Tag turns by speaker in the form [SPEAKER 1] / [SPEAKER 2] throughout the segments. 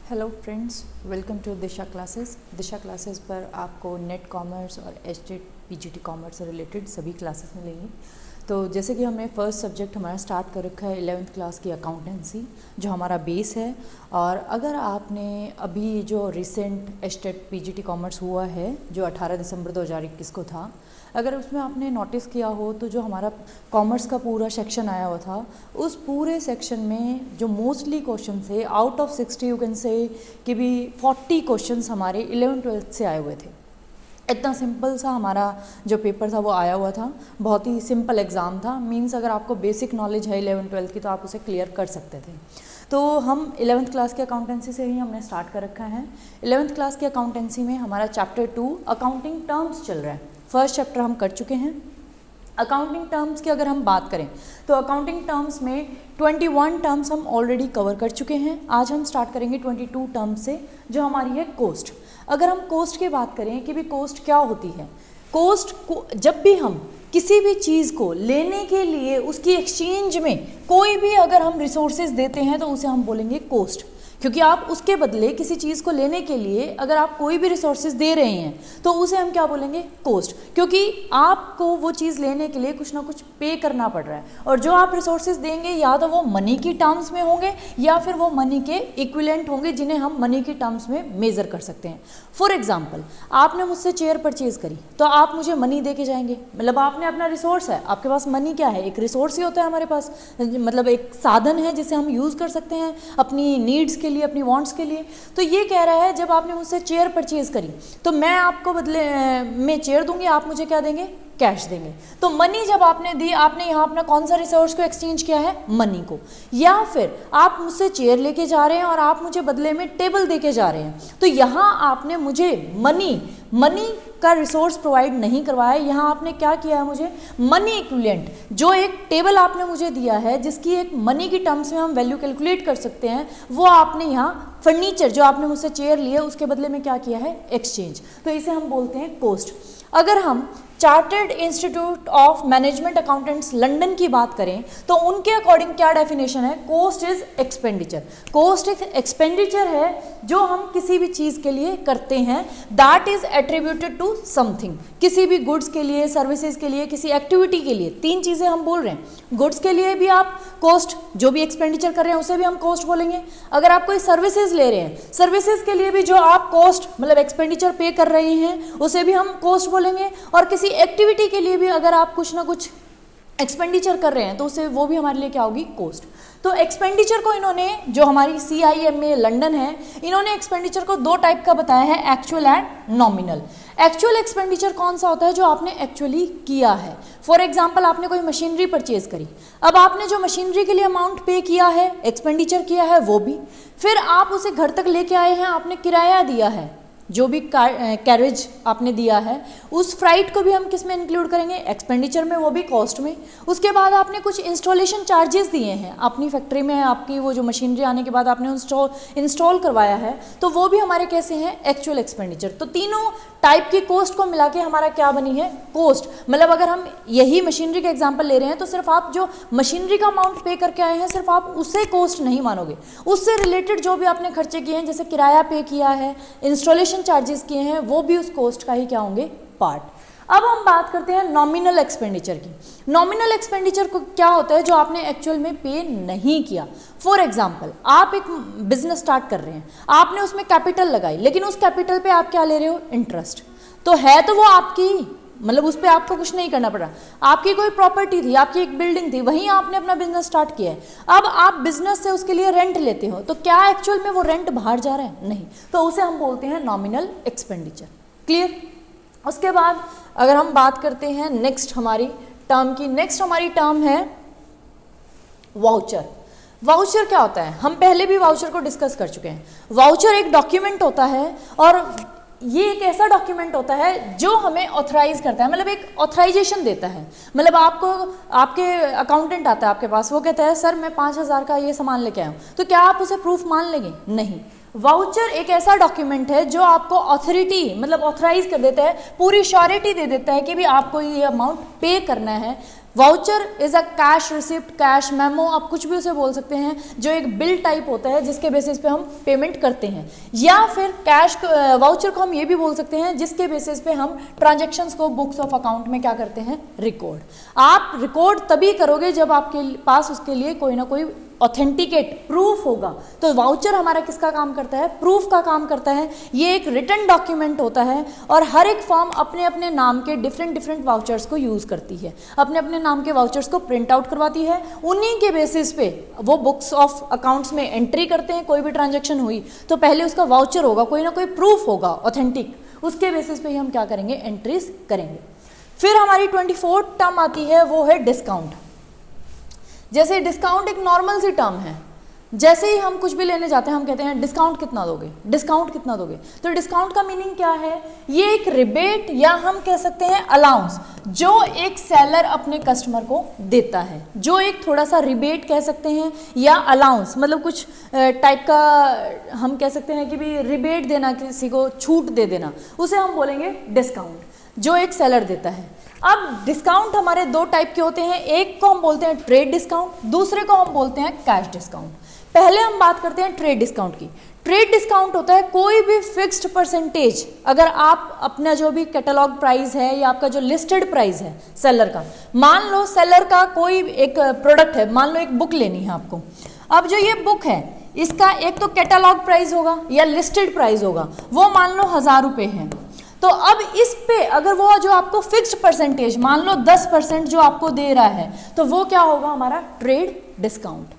[SPEAKER 1] Hello friends, welcome to Disha classes. Disha classes पर आपको NET commerce और एचटेट पीजीटी कॉमर्स से रिलेटेड सभी क्लासेस मिलेंगी। तो जैसे कि हमने फर्स्ट सब्जेक्ट हमारा स्टार्ट कर रखा है 11th क्लास की अकाउंटेंसी, जो हमारा बेस है। और अगर आपने अभी जो रिसेंट एचटेट पीजीटी कॉमर्स हुआ है जो 18 दिसंबर 2021 को था, अगर उसमें आपने नोटिस किया हो तो जो हमारा कॉमर्स का पूरा सेक्शन आया हुआ था, उस पूरे सेक्शन में जो मोस्टली क्वेश्चन थे, out of 60 you can say कि भी 40 क्वेश्चंस हमारे 11th-12th से आए हुए थे। इतना सिंपल सा हमारा जो पेपर था वो आया हुआ था, बहुत ही सिंपल एग्ज़ाम था। मींस अगर आपको बेसिक नॉलेज है 11th-12th की तो आप उसे क्लियर कर सकते थे। तो हम 11th क्लास की अकाउंटेंसी से ही हमने स्टार्ट कर रखा है। 11th क्लास की अकाउंटेंसी में हमारा चैप्टर 2 अकाउंटिंग टर्म्स चल रहा है। फर्स्ट चैप्टर हम कर चुके हैं। अकाउंटिंग टर्म्स की अगर हम बात करें तो अकाउंटिंग टर्म्स में 21 टर्म्स हम ऑलरेडी कवर कर चुके हैं। आज हम स्टार्ट करेंगे 22 टर्म्स से, जो हमारी है कोस्ट। अगर हम कोस्ट की बात करें कि भी कोस्ट क्या होती है, कोस्ट को जब भी हम किसी भी चीज़ को लेने के लिए उसकी एक्सचेंज में कोई भी अगर हम रिसोर्सेज देते हैं तो उसे हम बोलेंगे कोस्ट। क्योंकि आप उसके बदले किसी चीज़ को लेने के लिए अगर आप कोई भी रिसोर्सेज दे रहे हैं तो उसे हम क्या बोलेंगे, कोस्ट। क्योंकि आपको वो चीज़ लेने के लिए कुछ ना कुछ पे करना पड़ रहा है, और जो आप रिसोर्सेज देंगे या तो वो मनी की टर्म्स में होंगे या फिर वो मनी के इक्विवेलेंट होंगे, जिन्हें हम मनी की टर्म्स में मेज़र कर सकते हैं। फॉर एग्जाम्पल, आपने मुझसे चेयर परचेज करी तो आप मुझे मनी दे के जाएंगे, मतलब आपने अपना रिसोर्स है, आपके पास मनी क्या है, एक रिसोर्स ही होता है हमारे पास, मतलब एक साधन है जिसे हम यूज़ कर सकते हैं अपनी नीड्स के लिए, अपनी वांट्स के लिए। तो ये कह रहा है जब आपने मुझसे चेयर परचेज करी तो मैं आपको बदले में चेयर दूंगी, आप मुझे क्या देंगे, कैश देंगे। तो मनी जब आपने दी, आपने यहाँ अपना कौन सा रिसोर्स को एक्सचेंज किया है, मनी को। या फिर आप मुझसे चेयर लेके जा रहे हैं और आप मुझे बदले में टेबल देके जा रहे हैं, तो यहाँ आपने मुझे मनी का रिसोर्स प्रोवाइड नहीं करवाया, यहाँ आपने क्या किया है, मुझे मनी इक्विवेलेंट, जो एक टेबल आपने मुझे दिया है जिसकी एक मनी की टर्म्स में हम वैल्यू कैलकुलेट कर सकते हैं, वो आपने यहाँ फर्नीचर जो आपने मुझसे चेयर लिए उसके बदले में क्या किया है, एक्सचेंज। तो इसे हम बोलते हैं कोस्ट। अगर हम chartered institute of management accountants London की बात करें तो उनके अकॉर्डिंग क्या डेफिनेशन है, कोस्ट इज एक्सपेंडिचर। कोस्ट एक एक्सपेंडिचर है जो हम किसी भी चीज़ के लिए करते हैं, that is attributed to something. किसी भी गुड्स के लिए, सर्विसेज के लिए, किसी एक्टिविटी के लिए, तीन चीज़ें हम बोल रहे हैं। गुड्स के लिए भी आप कोस्ट, जो भी एक्सपेंडिचर कर रहे हैं उसे भी हम कोस्ट बोलेंगे। अगर आप कोई सर्विसेज ले रहे हैं, सर्विसेज के लिए भी जो आप कोस्ट मतलब एक्सपेंडिचर पे कर रहे हैं उसे भी हम कोस्ट बोलेंगे। और किसी एक्टिविटी के लिए भी अगर आप कुछ ना कुछ एक्सपेंडिचर कर रहे हैं तो उसे वो भी हमारे लिए क्या होगी, कोस्ट। तो एक्सपेंडिचर को इन्होंने, जो हमारी CIMA लंदन है, इन्होंने एक्सपेंडिचर को दो टाइप का बताया है, actual and nominal. Actual expenditure कौन सा होता है, जो आपने एक्चुअली किया है। फॉर एग्जाम्पल, आपने कोई मशीनरी परचेज करी, अब आपने जो मशीनरी के लिए अमाउंट पे किया है, एक्सपेंडिचर किया है वो भी, फिर आप उसे घर तक लेके आए हैं, आपने किराया दिया है, जो भी कैरेज आपने दिया है, उस फ्राइट को भी हम किस में इंक्लूड करेंगे, एक्सपेंडिचर में, वो भी कॉस्ट में। उसके बाद आपने कुछ इंस्टॉलेशन चार्जेस दिए हैं अपनी फैक्ट्री में, आपकी वो जो मशीनरी आने के बाद आपने इंस्टॉल करवाया है, तो वो भी हमारे कैसे हैं, एक्चुअल एक्सपेंडिचर। तो तीनों टाइप की कोस्ट को मिला के हमारा क्या बनी है, कोस्ट। मतलब अगर हम यही मशीनरी का एग्जाम्पल ले रहे हैं तो सिर्फ आप जो मशीनरी का अमाउंट पे करके आए हैं सिर्फ आप उसे कोस्ट नहीं मानोगे, उससे रिलेटेड जो भी आपने खर्चे किए हैं, जैसे किराया पे किया है, इंस्टॉलेशन चार्जेस किए हैं, वो भी उस कोस्ट का ही क्या होंगे, पार्ट। अब हम बात करते हैं नॉमिनल एक्सपेंडिचर की। नॉमिनल एक्सपेंडिचर को क्या होता है, जो आपने एक्चुअल में पे नहीं किया। फॉर एग्जाम्पल, आप एक बिजनेस स्टार्ट कर रहे हैं, आपने उसमें कैपिटल लगाई, लेकिन उस कैपिटल पे आप क्या ले रहे हो, इंटरेस्ट। तो है तो वो आपकी, मतलब उस पर आपको कुछ नहीं करना पड़ा, आपकी कोई प्रॉपर्टी थी, आपकी एक बिल्डिंग थी, वहीं आपने अपना बिजनेस स्टार्ट किया है। अब आप बिजनेस से उसके लिए रेंट लेते हो, तो क्या एक्चुअल में वो रेंट बाहर जा रहा है, नहीं, तो उसे हम बोलते हैं नॉमिनल एक्सपेंडिचर। क्लियर। उसके बाद अगर हम बात करते हैं नेक्स्ट हमारी टर्म की, नेक्स्ट हमारी टर्म है वाउचर। वाउचर क्या होता है, हम पहले भी वाउचर को डिस्कस कर चुके हैं। वाउचर एक डॉक्यूमेंट होता है, और ये एक ऐसा डॉक्यूमेंट होता है जो हमें ऑथराइज करता है, मतलब एक ऑथराइजेशन देता है। मतलब आपको, आपके अकाउंटेंट आता है आपके पास, वो कहता है सर मैं 5,000 का ये सामान लेके आया हूँ, तो क्या आप उसे प्रूफ मान लेंगे, नहीं। वाउचर एक ऐसा डॉक्यूमेंट है जो आपको अथॉरिटी मतलब ऑथराइज कर देता है, पूरी श्योरिटी दे देता है कि भी आपको ये अमाउंट पे करना है। Voucher is a cash receipt, cash memo, आप कुछ भी उसे बोल सकते हैं, जो एक बिल टाइप होता है जिसके बेसिस पे हम पेमेंट करते हैं। या फिर कैश वाउचर को हम ये भी बोल सकते हैं जिसके बेसिस पे हम ट्रांजैक्शंस को बुक्स ऑफ अकाउंट में क्या करते हैं, रिकॉर्ड। आप रिकॉर्ड तभी करोगे जब आपके पास उसके लिए कोई ना कोई ऑथेंटिकेट प्रूफ होगा। तो वाउचर हमारा किसका काम करता है, प्रूफ का काम करता है। ये एक रिटन डॉक्यूमेंट होता है और हर एक फर्म अपने अपने नाम के डिफरेंट वाउचर्स को यूज़ करती है, अपने अपने नाम के वाउचर्स को प्रिंट आउट करवाती है। उन्हीं के बेसिस पे वो बुक्स ऑफ अकाउंट्स में एंट्री करते हैं। कोई भी ट्रांजेक्शन हुई तो पहले उसका वाउचर होगा, कोई ना कोई प्रूफ होगा ऑथेंटिक, उसके बेसिस पे ही हम क्या करेंगे, एंट्रीज करेंगे। फिर हमारी 24th टर्म आती है, वो है डिस्काउंट। जैसे डिस्काउंट एक नॉर्मल सी टर्म है, जैसे ही हम कुछ भी लेने जाते हैं हम कहते हैं डिस्काउंट कितना दोगे, डिस्काउंट कितना दोगे। तो डिस्काउंट का मीनिंग क्या है, ये एक रिबेट या हम कह सकते हैं अलाउंस जो एक सेलर अपने कस्टमर को देता है, जो एक थोड़ा सा रिबेट कह सकते हैं या अलाउंस, मतलब कुछ टाइप का हम कह सकते हैं कि भी रिबेट देना, किसी को छूट दे देना, उसे हम बोलेंगे डिस्काउंट, जो एक सेलर देता है। अब डिस्काउंट हमारे दो टाइप के होते हैं, एक को हम बोलते हैं ट्रेड डिस्काउंट, दूसरे को हम बोलते हैं कैश डिस्काउंट। पहले हम बात करते हैं ट्रेड डिस्काउंट की। ट्रेड डिस्काउंट होता है कोई भी फिक्स्ड परसेंटेज, अगर आप अपना जो भी कैटलॉग प्राइस है या आपका जो लिस्टेड प्राइस है सेलर का, मान लो सेलर का कोई एक प्रोडक्ट है, मान लो एक बुक लेनी है आपको। अब जो ये बुक है इसका एक तो कैटलॉग प्राइस होगा या लिस्टेड प्राइस होगा, वो मान लो 1000 रुपये है। तो अब इस पे अगर वो जो आपको फिक्स्ड परसेंटेज मान लो 10% जो आपको दे रहा है, तो वो क्या होगा, हमारा ट्रेड डिस्काउंट।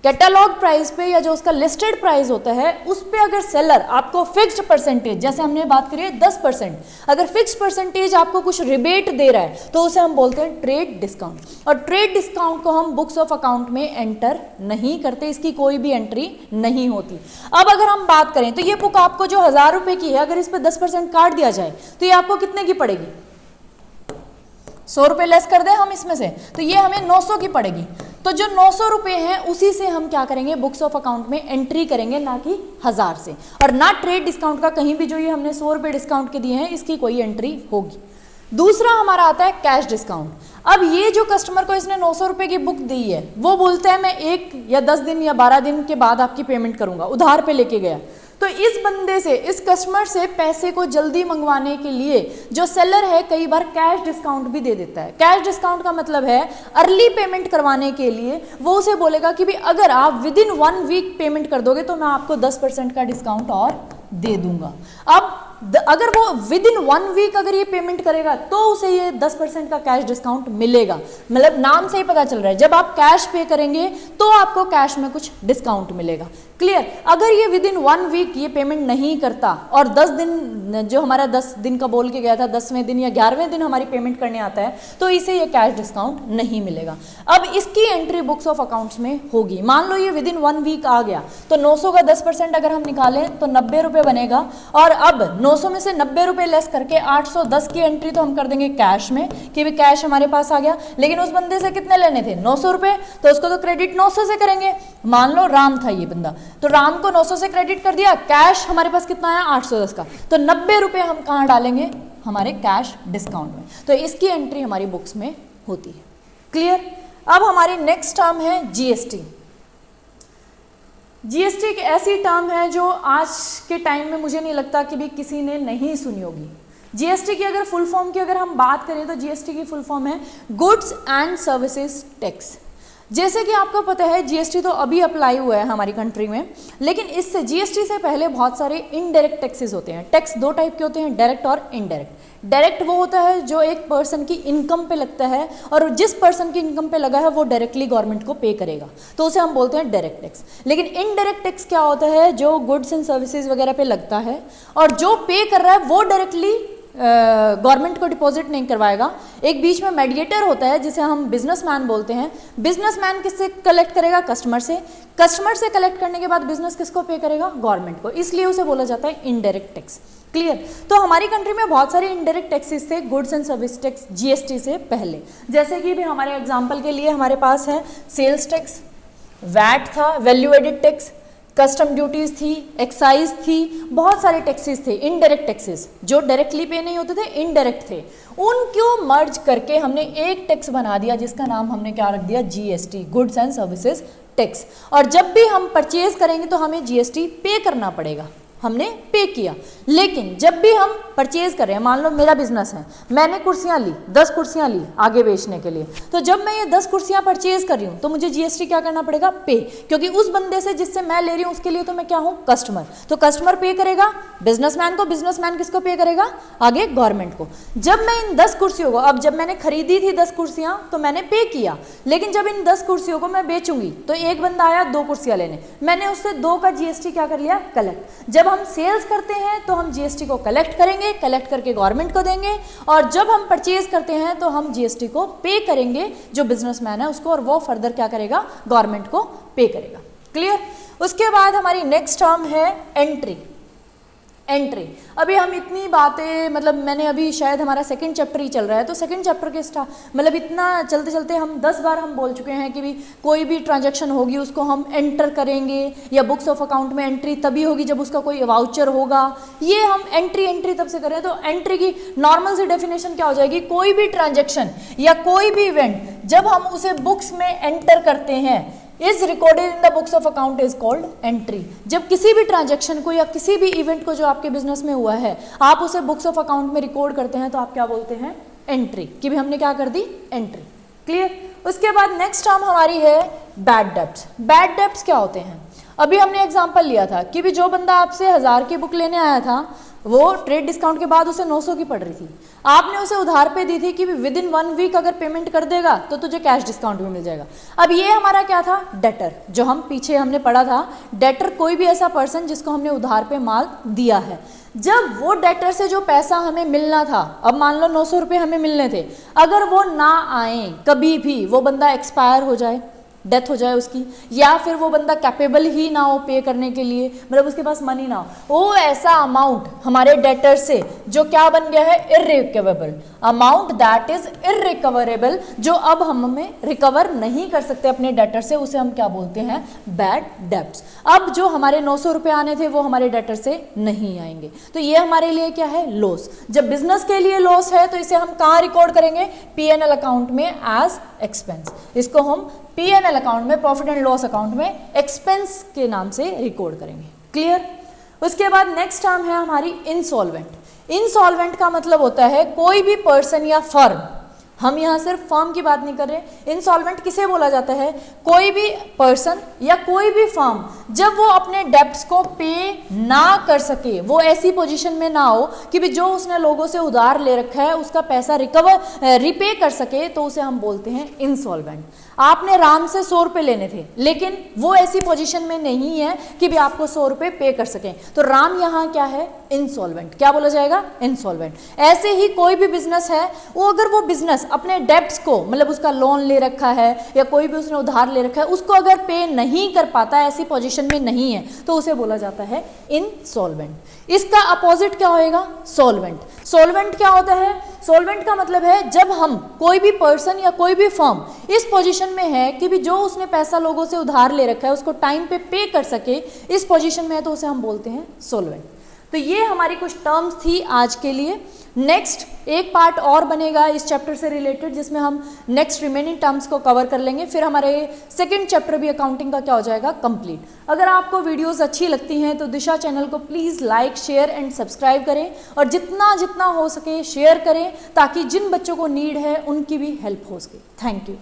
[SPEAKER 1] कैटलॉग प्राइस पे या जो उसका लिस्टेड प्राइस होता है उस पे अगर सेलर आपको फिक्स्ड परसेंटेज, जैसे हमने बात करी है 10%, अगर फिक्स्ड परसेंटेज आपको कुछ रिबेट दे रहा है तो उसे हम बोलते हैं ट्रेड डिस्काउंट। और ट्रेड डिस्काउंट को हम बुक्स ऑफ अकाउंट में एंटर नहीं करते, इसकी कोई भी एंट्री नहीं होती। अब अगर हम बात करें तो ये बुक आपको जो 1000 रुपये की है, अगर इस पर 10% काट दिया जाए तो ये आपको कितने की पड़ेगी, 100 रुपये लेस कर दें हम इसमें से, तो ये हमें 900 की पड़ेगी। तो जो 900 रुपये हैं उसी से हम क्या करेंगे, बुक्स ऑफ अकाउंट में एंट्री करेंगे, ना कि 1000 से। और ना ट्रेड डिस्काउंट का कहीं भी जो ये हमने 100 रुपये डिस्काउंट के दिए हैं इसकी कोई एंट्री होगी। दूसरा हमारा आता है कैश डिस्काउंट। अब ये जो कस्टमर को इसने 900 रुपये की बुक दी है, वो बोलता है मैं 1 या 10 दिन या 12 दिन के बाद आपकी पेमेंट करूंगा, उधार पे लेके गया। तो इस बंदे से, इस कस्टमर से पैसे को जल्दी मंगवाने के लिए जो सेलर है कई बार कैश डिस्काउंट भी दे देता है। कैश डिस्काउंट का मतलब है अर्ली पेमेंट करवाने के लिए वो उसे बोलेगा कि भी अगर आप विद इन 1 वीक पेमेंट कर दोगे तो मैं आपको 10% का डिस्काउंट और दे दूंगा। अब अगर वो विद इन 1 वीक अगर ये पेमेंट करेगा तो उसे ये 10% का कैश डिस्काउंट मिलेगा। मतलब नाम से ही पता चल रहा है, जब आप कैश पे करेंगे तो आपको कैश में कुछ डिस्काउंट मिलेगा। क्लियर। अगर ये विद इन 1 वीक ये पेमेंट नहीं करता और 10 दिन जो हमारा 10 दिन का बोल के गया था, 10वें दिन या 11वें दिन हमारी पेमेंट करने आता है, तो इसे ये कैश डिस्काउंट नहीं मिलेगा। अब इसकी एंट्री बुक्स ऑफ अकाउंट्स में होगी। मान लो ये विद इन 1 वीक आ गया तो 900 का 10% अगर हम निकालें तो 90 रुपये बनेगा। और अब 900 में से 90 रुपये लेस करके 810 की एंट्री तो हम कर देंगे कैश में कि भी कैश हमारे पास आ गया। लेकिन उस बंदे से कितने लेने थे, 900 रुपये, तो उसको तो क्रेडिट 900 से करेंगे। मान लो राम था ये बंदा, तो राम को 900 से क्रेडिट कर दिया, कैश हमारे पास कितना है 810 का, तो 90 रुपये हम कहाँ डालेंगे, हमारे कैश डिस्काउंट में। तो इसकी एंट्री हमारी बुक्स में होती है। क्लियर। अब हमारी नेक्स्ट टर्म है जीएसटी। जीएसटी एक ऐसी टर्म है जो आज के टाइम में मुझे नहीं लगता कि भी किसी ने नहीं सुनी होगी। जीएसटी की अगर फुल फॉर्म की अगर हम बात करें तो जीएसटी की फुल फॉर्म है गुड्स एंड सर्विसेज टैक्स। जैसे कि आपको पता है जीएसटी तो अभी अप्लाई हुआ है हमारी कंट्री में, लेकिन इससे जीएसटी से पहले बहुत सारे इनडायरेक्ट टैक्सेस होते हैं। टैक्स दो टाइप के होते हैं, डायरेक्ट और इनडायरेक्ट। डायरेक्ट वो होता है जो एक पर्सन की इनकम पे लगता है और जिस पर्सन की इनकम पे लगा है वो डायरेक्टली गवर्नमेंट को पे करेगा, तो उसे हम बोलते हैं डायरेक्ट टैक्स। लेकिन इनडायरेक्ट टैक्स क्या होता है, जो गुड्स एंड सर्विसेज वगैरह पे लगता है और जो पे कर रहा है वो डायरेक्टली गवर्नमेंट को डिपॉजिट नहीं करवाएगा। एक बीच में मेडिएटर होता है जिसे हम बिजनेसमैन बोलते हैं। बिजनेसमैन किससे कलेक्ट करेगा, कस्टमर से। कस्टमर से कलेक्ट करने के बाद बिजनेस किसको पे करेगा, गवर्नमेंट को। इसलिए उसे बोला जाता है इनडायरेक्ट टैक्स। क्लियर। तो हमारी कंट्री में बहुत सारे इनडायरेक्ट टैक्सेस थे goods and service tax GST से पहले। जैसे कि भी हमारे एग्जाम्पल के लिए हमारे पास है सेल्स टैक्स, वैट था, value added tax, custom duties थी, एक्साइज थी, बहुत सारे टैक्सेस थे, इनडायरेक्ट टैक्सेस जो डायरेक्टली पे नहीं होते थे, इनडायरेक्ट थे, उनको मर्ज करके हमने एक टैक्स बना दिया जिसका नाम हमने क्या रख दिया, GST, goods and services tax. और जब भी हम परचेज करेंगे तो हमें जीएसटी पे करना पड़ेगा, हमने पे किया। लेकिन जब भी हम परचेज कर रहे हैं, मान लो मेरा बिजनेस है, मैंने कुर्सियां ली, 10 कुर्सियां ली आगे बेचने के लिए, तो जब मैं ये 10 कुर्सियां परचेज कर रही हूँ तो मुझे जीएसटी क्या करना पड़ेगा, पे, क्योंकि उस बंदे से जिससे मैं ले रही हूँ उसके लिए तो मैं क्या हूँ, कस्टमर, तो कस्टमर पे करेगा बिजनेसमैन को, बिजनेसमैन किसको पे करेगा, आगे गवर्नमेंट को। जब मैं इन 10 कुर्सियों को, अब जब मैंने खरीदी थी 10 कुर्सियां तो मैंने पे किया, लेकिन जब इन 10 कुर्सियों को मैं बेचूंगी तो एक बंदा आया 2 कुर्सियां लेने, मैंने उससे 2 का जीएसटी क्या कर लिया, कलेक्ट। जब हम सेल्स करते हैं तो हम जीएसटी को कलेक्ट करेंगे, कलेक्ट करके गवर्नमेंट को देंगे, और जब हम परचेज करते हैं तो हम जीएसटी को पे करेंगे जो बिजनेसमैन है उसको, और वो फर्दर क्या करेगा, गवर्नमेंट को पे करेगा। क्लियर। उसके बाद हमारी नेक्स्ट टर्म है एंट्री। एंट्री, अभी हम इतनी बातें, मतलब मैंने अभी शायद हमारा सेकंड चैप्टर ही चल रहा है, तो सेकंड चैप्टर के मतलब इतना चलते चलते हम 10 बार हम बोल चुके हैं कि भी कोई भी ट्रांजैक्शन होगी उसको हम एंटर करेंगे, या बुक्स ऑफ अकाउंट में एंट्री तभी होगी जब उसका कोई वाउचर होगा, ये हम एंट्री तब से करें। तो एंट्री की नॉर्मल सी डेफिनेशन क्या हो जाएगी, कोई भी ट्रांजेक्शन या कोई भी इवेंट जब हम उसे बुक्स में एंटर करते हैं, is recorded in the books of account is called entry. जब किसी भी ट्रांजैक्शन को या किसी भी इवेंट को जो आपके बिजनेस में हुआ है आप उसे बुक्स ऑफ अकाउंट में रिकॉर्ड करते हैं तो आप क्या बोलते हैं, एंट्री, कि भी हमने क्या कर दी, एंट्री। क्लियर। उसके बाद नेक्स्ट टर्म हमारी है बैड डेब्ट्स। बैड डेब्ट्स क्या होते हैं, अभी हमने एग्जांपल लिया था कि भी जो बंदा आपसे 1000 की बुक लेने आया था वो ट्रेड डिस्काउंट के बाद उसे 900 की पड़ रही थी, आपने उसे उधार पे दी थी कि विद इन 1 वीक अगर पेमेंट कर देगा तो तुझे कैश डिस्काउंट भी मिल जाएगा। अब ये हमारा क्या था, डेटर, जो हम पीछे हमने पढ़ा था, डेटर कोई भी ऐसा पर्सन जिसको हमने उधार पे माल दिया है। जब वो डेटर से जो पैसा हमें मिलना था, अब मान लो 900 रुपये हमें मिलने थे, अगर वो ना आए, कभी भी वो बंदा एक्सपायर हो जाए, डेथ हो जाए उसकी, या फिर वो बंदा कैपेबल ही ना हो पे करने के लिए, मतलब उसके पास मनी ना हो, वो ऐसा अमाउंट हमारे डेटर से जो क्या बन गया है, irrecoverable amount, that is irrecoverable, जो अब हम हमें रिकवर नहीं कर सकते अपने डेटर से, उसे हम क्या बोलते हैं, बैड डेब्ट्स। अब जो हमारे 900 रुपये आने थे वो हमारे डेटर से नहीं आएंगे, तो ये हमारे लिए क्या है, लॉस। जब बिजनेस के लिए लॉस है तो इसे हम कहाँ रिकॉर्ड करेंगे, पीएनएल अकाउंट में एज एक्सपेंस। इसको हम पीएनएल अकाउंट में, प्रॉफिट एंड लॉस अकाउंट में एक्सपेंस के नाम से रिकॉर्ड करेंगे। क्लियर। उसके बाद नेक्स्ट टर्म है हमारी इंसॉल्वेंट। इंसॉल्वेंट का मतलब होता है कोई भी पर्सन या फर्म, हम यहाँ सिर्फ फर्म की बात नहीं कर रहे, इंसॉल्वेंट किसे बोला जाता है, कोई भी पर्सन या कोई भी फर्म जब वो अपने डेब्ट्स को पे ना कर सके, वो ऐसी पोजीशन में ना हो कि भी जो उसने लोगों से उधार ले रखा है उसका पैसा रिपे कर सके, तो उसे हम बोलते हैं इंसॉल्वेंट। आपने राम से 100 रुपये लेने थे लेकिन वो ऐसी पोजीशन में नहीं है कि भी आपको 100 रुपये पे कर सकें, तो राम यहाँ क्या है, इंसॉल्वेंट। क्या बोला जाएगा, इंसॉल्वेंट। ऐसे ही कोई भी बिजनेस है, वो अगर वो बिजनेस अपने डेब्ट्स को, मतलब उसका लोन ले रखा है या कोई भी उसने उधार ले रखा है, उसको अगर पे नहीं कर पाता, ऐसी पोजीशन में नहीं है, तो उसे बोला जाता है इनसॉल्वेंट। इसका अपोजिट क्या होएगा, सॉल्वेंट। सॉल्वेंट क्या होता है, सॉल्वेंट का मतलब है जब हम, कोई भी पर्सन या कोई भी फर्म इस पोजीशन में है कि भी जो उसने पैसा लोगों से उधार ले रखा है उसको टाइम पे कर सके, इस पोजीशन में है, तो उसे हम बोलते हैं सॉल्वेंट। तो ये हमारी कुछ टर्म्स थी आज के लिए। नेक्स्ट एक पार्ट और बनेगा इस चैप्टर से रिलेटेड जिसमें हम नेक्स्ट रिमेनिंग टर्म्स को कवर कर लेंगे, फिर हमारे सेकंड चैप्टर भी अकाउंटिंग का क्या हो जाएगा, कंप्लीट। अगर आपको वीडियोस अच्छी लगती हैं तो दिशा चैनल को please like, share and subscribe करें, और जितना जितना हो सके शेयर करें, ताकि जिन बच्चों को नीड है उनकी भी हेल्प हो सके। Thank you.